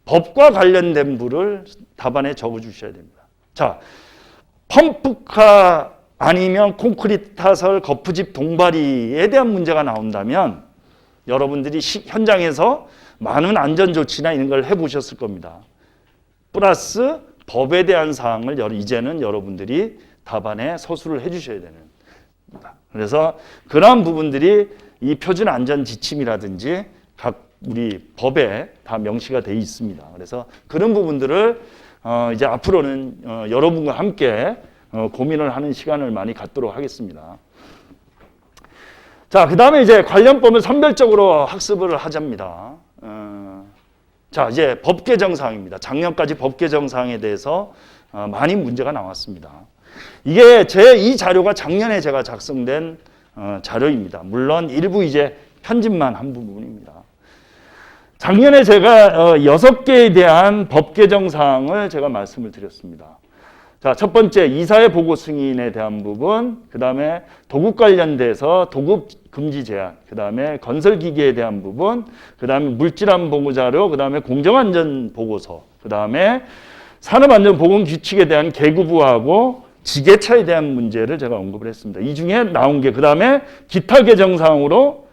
법과 관련된 부를 답안에 적어 주셔야 됩니다. 자, 펌프카 아니면 콘크리트 타설, 거푸집 동바리에 대한 문제가 나온다면 여러분들이 현장에서 많은 안전조치나 이런 걸 해보셨을 겁니다. 플러스 법에 대한 사항을 이제는 여러분들이 답안에 서술을 해주셔야 되는 겁니다. 그래서 그러한 부분들이 이 표준 안전 지침이라든지 각 우리 법에 다 명시가 되어 있습니다. 그래서 그런 부분들을 이제 앞으로는 여러분과 함께 고민을 하는 시간을 많이 갖도록 하겠습니다. 자, 그 다음에 이제 관련법을 선별적으로 학습을 하자입니다. 자, 이제 법 개정 사항입니다. 작년까지 법 개정 사항에 대해서 많이 문제가 나왔습니다. 이게 이 자료가 작년에 제가 작성된 자료입니다. 물론 일부 이제 편집만 한 부분입니다. 작년에 제가 6개에 대한 법 개정 사항을 제가 말씀을 드렸습니다. 자, 첫 번째 이사회 보고 승인에 대한 부분, 그 다음에 도급 관련돼서 도급 금지 제한, 그 다음에 건설기계에 대한 부분, 그 다음에 물질안 보고 자료, 그 다음에 공정안전 보고서, 그 다음에 산업안전보건 규칙에 대한 계급부하고 지게차에 대한 문제를 제가 언급을 했습니다. 이 중에 나온 게 그 다음에 기타 개정 사항으로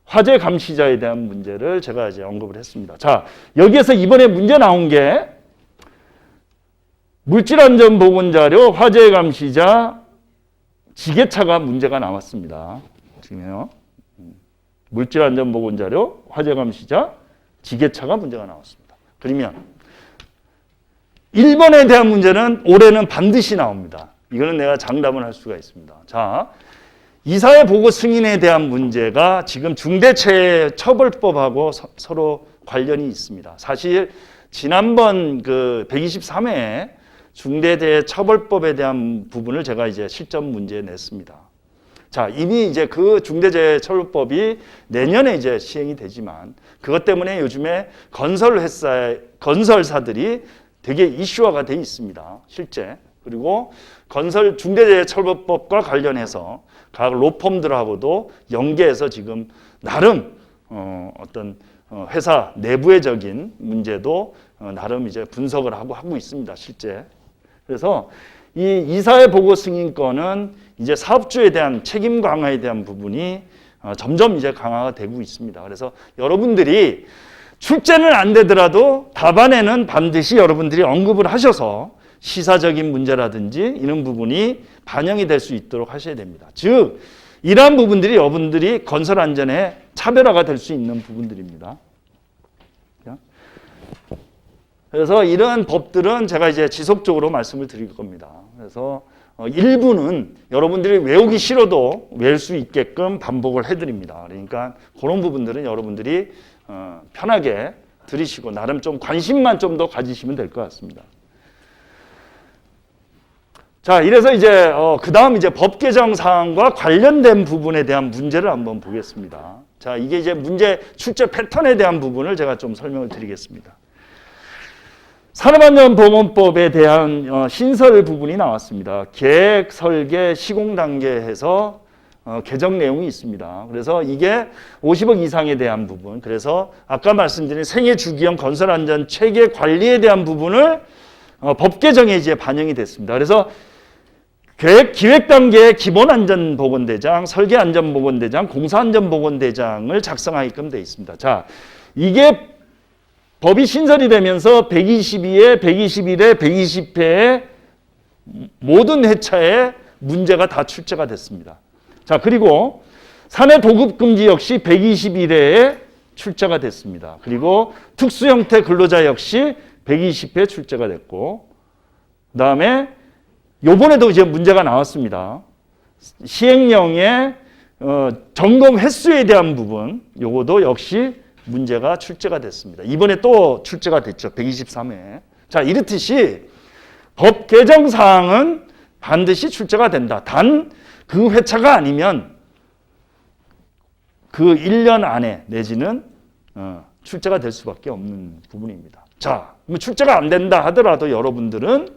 화재 감시자에 대한 문제를 제가 이제 언급을 했습니다. 자, 여기에서 이번에 문제 나온 게 물질안전보건자료, 화재 감시자, 지게차가 문제가 나왔습니다. 지금요. 물질안전보건자료, 화재 감시자, 지게차가 문제가 나왔습니다. 그러면 1번에 대한 문제는 올해는 반드시 나옵니다. 이거는 내가 장담을 할 수가 있습니다. 자, 이사회 보고 승인에 대한 문제가 지금 중대재해처벌법하고 서로 관련이 있습니다. 사실 지난번 그 123회 중대재해처벌법에 대한 부분을 제가 이제 실전 문제에 냈습니다. 자, 이미 이제 그 중대재해처벌법이 내년에 이제 시행이 되지만 그것 때문에 요즘에 건설사들이 되게 이슈화가 돼 있습니다. 실제. 그리고 중대재해처벌법과 관련해서 각 로펌들하고도 연계해서 지금 나름 어떤 회사 내부적인 문제도 나름 이제 분석을 하고 있습니다. 실제. 그래서 이 이사회 보고 승인권은 이제 사업주에 대한 책임 강화에 대한 부분이 점점 이제 강화가 되고 있습니다. 그래서 여러분들이 출제는 안 되더라도 답안에는 반드시 여러분들이 언급을 하셔서 시사적인 문제라든지 이런 부분이 반영이 될 수 있도록 하셔야 됩니다. 즉, 이러한 부분들이 여러분들이 건설 안전에 차별화가 될 수 있는 부분들입니다. 그래서 이런 법들은 제가 이제 지속적으로 말씀을 드릴 겁니다. 그래서 일부는 여러분들이 외우기 싫어도 외울 수 있게끔 반복을 해드립니다. 그러니까 그런 부분들은 여러분들이 편하게 들으시고 나름 좀 관심만 좀 더 가지시면 될 것 같습니다. 자, 이래서 이제 그 다음 이제 법 개정 사항과 관련된 부분에 대한 문제를 한번 보겠습니다. 자, 이게 이제 문제 출제 패턴에 대한 부분을 제가 좀 설명을 드리겠습니다. 산업안전보건법에 대한 신설 부분이 나왔습니다. 계획, 설계, 시공 단계에서 개정 내용이 있습니다. 그래서 이게 50억 이상에 대한 부분, 그래서 아까 말씀드린 생애 주기형 건설안전 체계 관리에 대한 부분을 법 개정에 이제 반영이 됐습니다. 그래서 기획 단계의 기본안전보건대장, 설계안전보건대장, 공사안전보건대장을 작성하게끔 되어 있습니다. 자, 이게 법이 신설이 되면서 122회, 121회, 120회의 모든 회차에 문제가 다 출제가 됐습니다. 자, 그리고 사내 도급금지 역시 121회에 출제가 됐습니다. 그리고 특수형태 근로자 역시 120회 출제가 됐고, 그 다음에 요번에도 이제 문제가 나왔습니다. 시행령의 점검 횟수에 대한 부분, 요거도 역시 문제가 출제가 됐습니다. 이번에 또 출제가 됐죠. 123회. 자, 이렇듯이 법 개정 사항은 반드시 출제가 된다. 단 그 회차가 아니면 그 1년 안에 내지는 출제가 될 수밖에 없는 부분입니다. 자, 출제가 안 된다 하더라도 여러분들은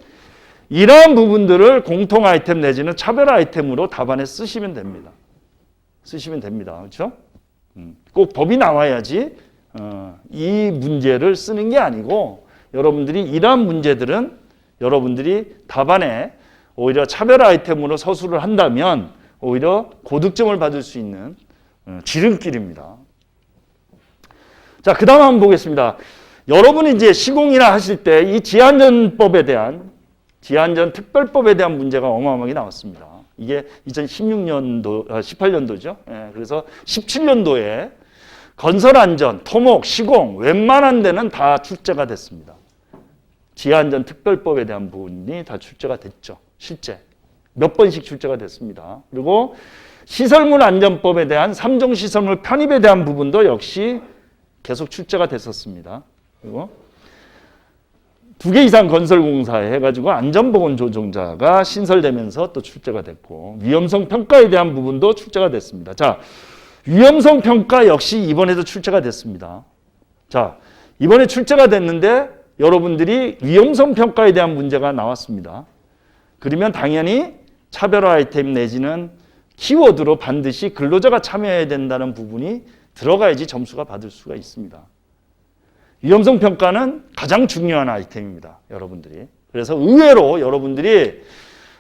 이러한 부분들을 공통 아이템 내지는 차별 아이템으로 답안에 쓰시면 됩니다. 쓰시면 됩니다. 그렇죠? 꼭 법이 나와야지 이 문제를 쓰는 게 아니고 여러분들이 이러한 문제들은 여러분들이 답안에 오히려 차별 아이템으로 서술을 한다면 오히려 고득점을 받을 수 있는 지름길입니다. 자, 그 다음 한번 보겠습니다. 여러분이 이제 시공이나 하실 때 이 지하안전법에 대한 지하안전특별법에 대한 문제가 어마어마하게 나왔습니다. 이게 2016년도, 18년도죠. 예, 그래서 17년도에 건설안전, 토목, 시공 웬만한 데는 다 출제가 됐습니다. 지하안전특별법에 대한 부분이 다 출제가 됐죠. 실제. 몇 번씩 출제가 됐습니다. 그리고 시설물 안전법에 대한 3종 시설물 편입에 대한 부분도 역시 계속 출제가 됐었습니다. 그리고 2개 이상 건설공사에 해가지고 안전보건 조정자가 신설되면서 또 출제가 됐고, 위험성 평가에 대한 부분도 출제가 됐습니다. 자, 위험성 평가 역시 이번에도 출제가 됐습니다. 자, 이번에 출제가 됐는데 여러분들이 위험성 평가에 대한 문제가 나왔습니다. 그러면 당연히 차별화 아이템 내지는 키워드로 반드시 근로자가 참여해야 된다는 부분이 들어가야지 점수가 받을 수가 있습니다. 위험성 평가는 가장 중요한 아이템입니다, 여러분들이. 그래서 의외로 여러분들이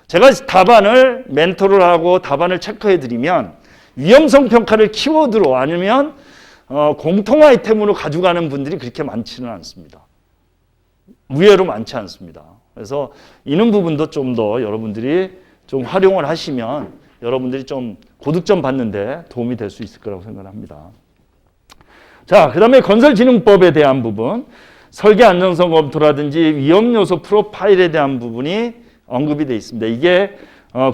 제가 답안을 멘토를 하고 답안을 체크해 드리면 위험성 평가를 키워드로 아니면 공통 아이템으로 가져가는 분들이 그렇게 많지는 않습니다. 의외로 많지 않습니다. 그래서 이런 부분도 좀 더 여러분들이 좀 활용을 하시면 여러분들이 좀 고득점 받는데 도움이 될 수 있을 거라고 생각합니다. 자, 그 다음에 건설진흥법에 대한 부분, 설계 안정성 검토라든지 위험 요소 프로파일에 대한 부분이 언급이 되어 있습니다. 이게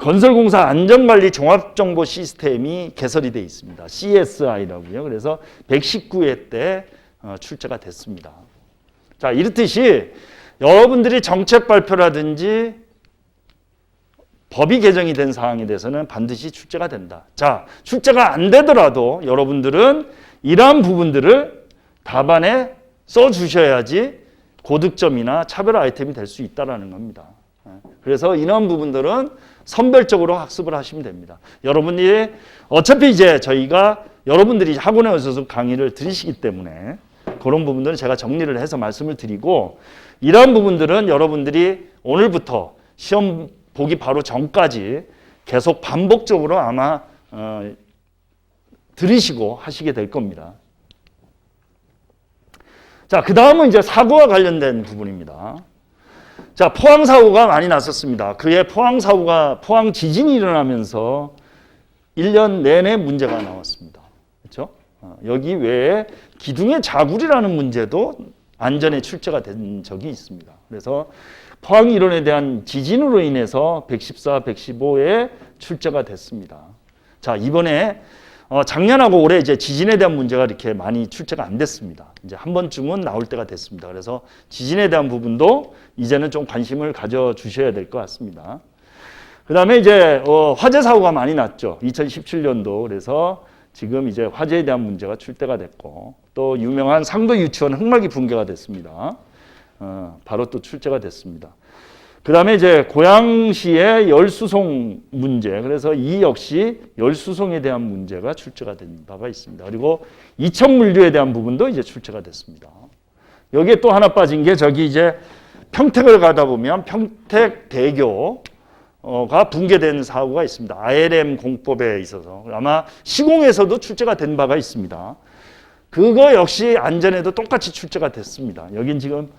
건설공사 안전관리 종합정보 시스템이 개설이 되어 있습니다. CSI라고요. 그래서 119회 때 출제가 됐습니다. 자, 이렇듯이 여러분들이 정책 발표라든지 법이 개정이 된 사항에 대해서는 반드시 출제가 된다. 자, 출제가 안 되더라도 여러분들은 이러한 부분들을 답안에 써주셔야지 고득점이나 차별 아이템이 될 수 있다는 겁니다. 그래서 이런 부분들은 선별적으로 학습을 하시면 됩니다. 여러분이 어차피 이제 저희가 여러분들이 학원에 오셔서 강의를 들으시기 때문에 그런 부분들은 제가 정리를 해서 말씀을 드리고, 이러한 부분들은 여러분들이 오늘부터 시험 보기 바로 전까지 계속 반복적으로 아마 들으시고 하시게 될 겁니다. 자, 그 다음은 이제 사고와 관련된 부분입니다. 자, 포항 사고가 많이 났었습니다. 그의 포항 지진이 일어나면서 1년 내내 문제가 나왔습니다. 그렇죠? 여기 외에 기둥의 자굴이라는 문제도 안전에 출제가 된 적이 있습니다. 그래서 포항 이론에 대한 지진으로 인해서 114, 115에 출제가 됐습니다. 자, 이번에 작년하고 올해 이제 지진에 대한 문제가 이렇게 많이 출제가 안 됐습니다. 이제 한 번쯤은 나올 때가 됐습니다. 그래서 지진에 대한 부분도 이제는 좀 관심을 가져 주셔야 될 것 같습니다. 그 다음에 이제 화재 사고가 많이 났죠. 2017년도. 그래서 지금 이제 화재에 대한 문제가 출제가 됐고, 또 유명한 상도 유치원 흙막이 붕괴가 됐습니다. 바로 또 출제가 됐습니다. 그 다음에 이제 고양시의 열수송 문제, 그래서 이 역시 열수송에 대한 문제가 출제가 된 바가 있습니다. 그리고 이천물류에 대한 부분도 이제 출제가 됐습니다. 여기에 또 하나 빠진 게 저기 이제 평택을 가다 보면 평택대교가 붕괴된 사고가 있습니다. ILM 공법에 있어서 아마 시공에서도 출제가 된 바가 있습니다. 그거 역시 안전에도 똑같이 출제가 됐습니다. 여긴 지금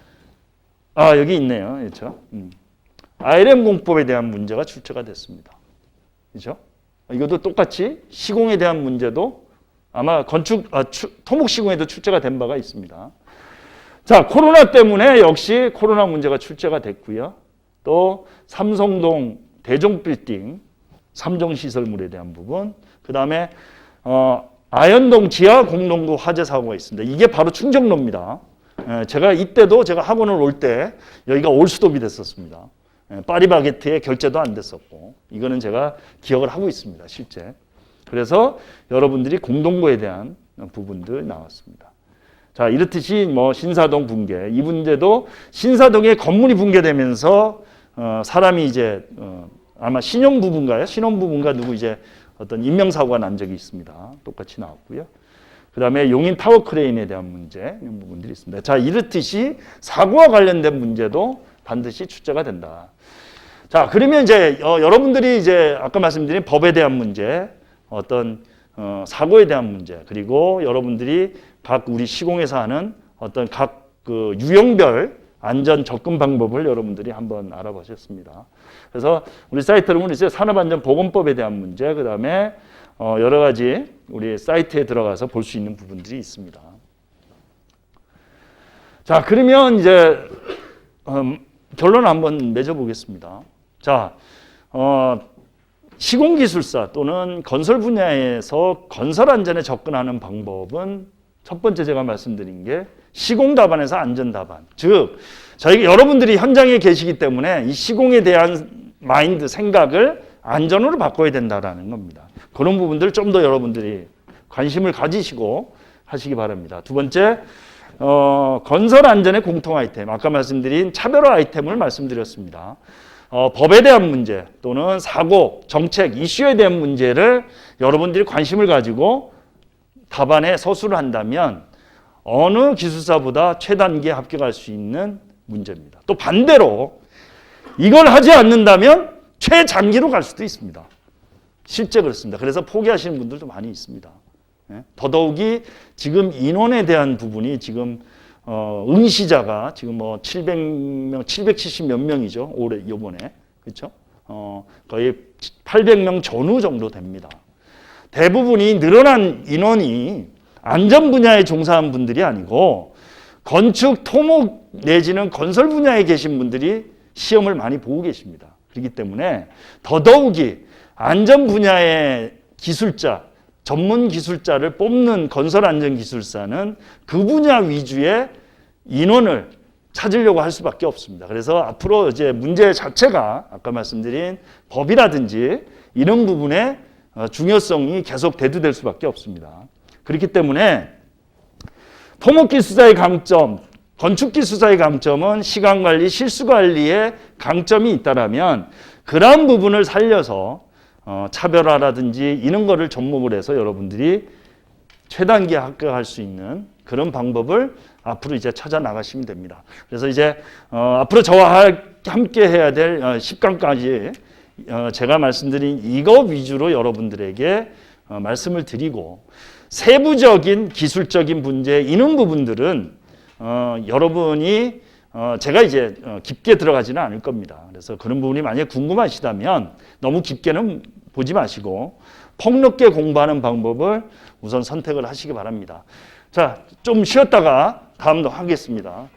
여기 있네요. 그렇죠? ILM 공법에 대한 문제가 출제가 됐습니다. 그렇죠? 이것도 똑같이 시공에 대한 문제도 아마 토목 시공에도 출제가 된 바가 있습니다. 자, 코로나 때문에 역시 코로나 문제가 출제가 됐고요. 또 삼성동 대종빌딩 3종 시설물에 대한 부분, 그 다음에 아현동 지하 공동구 화재 사고가 있습니다. 이게 바로 충정로입니다. 제가 이때도 제가 학원을 올 때 여기가 올스톱이 됐었습니다. 파리바게트에 결제도 안 됐었고, 이거는 제가 기억을 하고 있습니다, 실제. 그래서 여러분들이 공동구에 대한 부분들 나왔습니다. 자, 이렇듯이 뭐 신사동 붕괴, 이 문제도 신사동에 건물이 붕괴되면서 사람이 이제 아마 신용부부인가요? 신혼부부인가 누구 이제 어떤 인명사고가 난 적이 있습니다. 똑같이 나왔고요. 그 다음에 용인 타워 크레인에 대한 문제, 이런 부분들이 있습니다. 자, 이렇듯이 사고와 관련된 문제도 반드시 출제가 된다. 자, 그러면 이제 여러분들이 이제 아까 말씀드린 법에 대한 문제, 어떤 사고에 대한 문제, 그리고 여러분들이 각 우리 시공에서 하는 어떤 각 그 유형별 안전 접근 방법을 여러분들이 한번 알아보셨습니다. 그래서 우리 사이트를 보면 이제 산업안전보건법에 대한 문제, 그 다음에 여러 가지 우리 사이트에 들어가서 볼 수 있는 부분들이 있습니다. 자, 그러면 이제 결론을 한번 맺어보겠습니다. 자, 시공기술사 또는 건설 분야에서 건설 안전에 접근하는 방법은 첫 번째 제가 말씀드린 게 시공 답안에서 안전 답안. 즉, 여러분들이 현장에 계시기 때문에 이 시공에 대한 마인드, 생각을 안전으로 바꿔야 된다라는 겁니다. 그런 부분들 좀 더 여러분들이 관심을 가지시고 하시기 바랍니다. 두 번째, 건설 안전의 공통 아이템. 아까 말씀드린 차별화 아이템을 말씀드렸습니다. 법에 대한 문제 또는 사고, 정책, 이슈에 대한 문제를 여러분들이 관심을 가지고 답안에 서술을 한다면 어느 기술사보다 최단기에 합격할 수 있는 문제입니다. 또 반대로 이걸 하지 않는다면 최장기로 갈 수도 있습니다. 실제 그렇습니다. 그래서 포기하시는 분들도 많이 있습니다. 더더욱이 지금 인원에 대한 부분이 지금 응시자가 지금 뭐 700명, 770 몇 명이죠. 올해 이번에 그렇죠? 거의 800명 전후 정도 됩니다. 대부분이 늘어난 인원이 안전 분야에 종사한 분들이 아니고 건축, 토목 내지는 건설 분야에 계신 분들이 시험을 많이 보고 계십니다. 그렇기 때문에 더더욱이 안전 분야의 기술자, 전문 기술자를 뽑는 건설 안전 기술사는 그 분야 위주의 인원을 찾으려고 할 수밖에 없습니다. 그래서 앞으로 이제 문제 자체가 아까 말씀드린 법이라든지 이런 부분의 중요성이 계속 대두될 수밖에 없습니다. 그렇기 때문에 토목기술사의 강점, 건축기술사의 강점은 시간관리, 실수관리에 강점이 있다라면 그러한 부분을 살려서 차별화라든지 이런 거를 접목을 해서 여러분들이 최단기에 합격할 수 있는 그런 방법을 앞으로 이제 찾아 나가시면 됩니다. 그래서 이제 앞으로 저와 함께 해야 될 10강까지 제가 말씀드린 이거 위주로 여러분들에게 말씀을 드리고 세부적인 기술적인 문제 이런 부분들은 여러분이 제가 이제 깊게 들어가지는 않을 겁니다. 그래서 그런 부분이 만약에 궁금하시다면 너무 깊게는 보지 마시고 폭넓게 공부하는 방법을 우선 선택을 하시기 바랍니다. 자, 좀 쉬었다가 다음도 하겠습니다.